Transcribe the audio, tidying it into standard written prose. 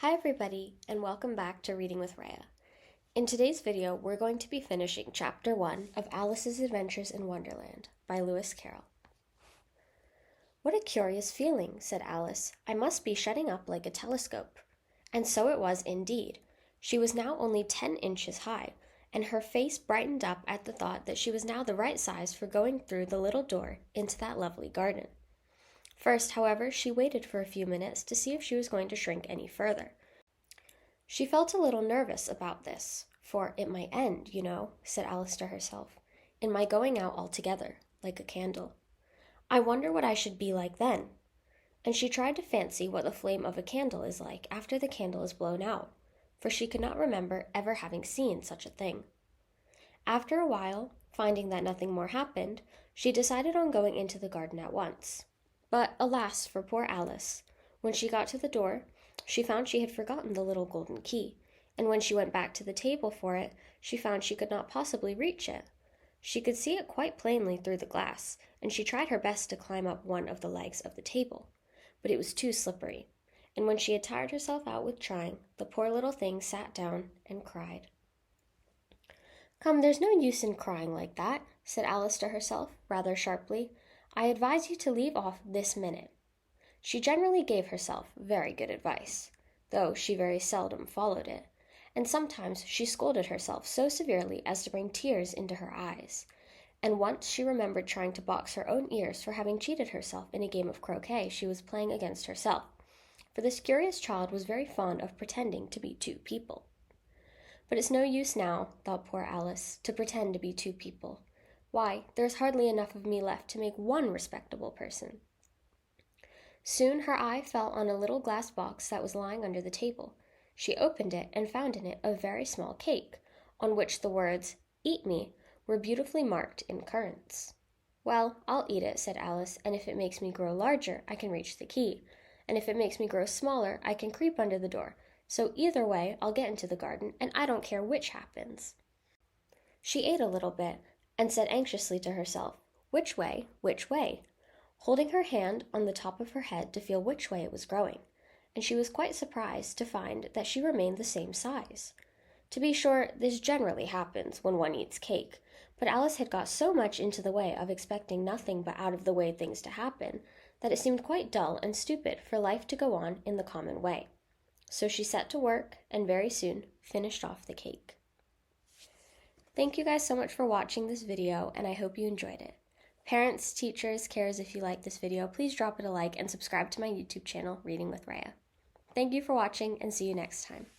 Hi everybody, and welcome back to Reading with Rhea. In today's video, we're going to be finishing Chapter 1 of Alice's Adventures in Wonderland by Lewis Carroll. "What a curious feeling," said Alice. "I must be shutting up like a telescope." And so it was indeed. She was now only 10 inches high, and her face brightened up at the thought that she was now the right size for going through the little door into that lovely garden. First, however, she waited for a few minutes to see if she was going to shrink any further. She felt a little nervous about this, for it might end, said Alice to herself, in my going out altogether, like a candle. I wonder what I should be like then. And she tried to fancy what the flame of a candle is like after the candle is blown out, for she could not remember ever having seen such a thing. After a while, finding that nothing more happened, she decided on going into the garden at once. But alas for poor Alice! When she got to the door, she found she had forgotten the little golden key, and when she went back to the table for it, she found she could not possibly reach it. She could see it quite plainly through the glass, and she tried her best to climb up one of the legs of the table, but it was too slippery, and when she had tired herself out with trying, the poor little thing sat down and cried. "Come, there's no use in crying like that," said Alice to herself, rather sharply. "I advise you to leave off this minute." She generally gave herself very good advice, though she very seldom followed it, and sometimes she scolded herself so severely as to bring tears into her eyes, and once she remembered trying to box her own ears for having cheated herself in a game of croquet she was playing against herself, for this curious child was very fond of pretending to be two people. But it's no use now, thought poor Alice, to pretend to be two people. Why, there's hardly enough of me left to make one respectable person. Soon her eye fell on a little glass box that was lying under the table. She opened it and found in it a very small cake, on which the words, "Eat me," were beautifully marked in currants. "Well, I'll eat it," said Alice, "and if it makes me grow larger, I can reach the key, and if it makes me grow smaller, I can creep under the door. So either way, I'll get into the garden, and I don't care which happens." She ate a little bit, and said anxiously to herself, "Which way? Which way?" holding her hand on the top of her head to feel which way it was growing, and she was quite surprised to find that she remained the same size. To be sure, this generally happens when one eats cake, but Alice had got so much into the way of expecting nothing but out-of-the-way things to happen that it seemed quite dull and stupid for life to go on in the common way. So she set to work and very soon finished off the cake. Thank you guys so much for watching this video, and I hope you enjoyed it. Parents, teachers, carers, if you like this video, please drop it a like and subscribe to my YouTube channel, Reading with Rhea. Thank you for watching, and see you next time.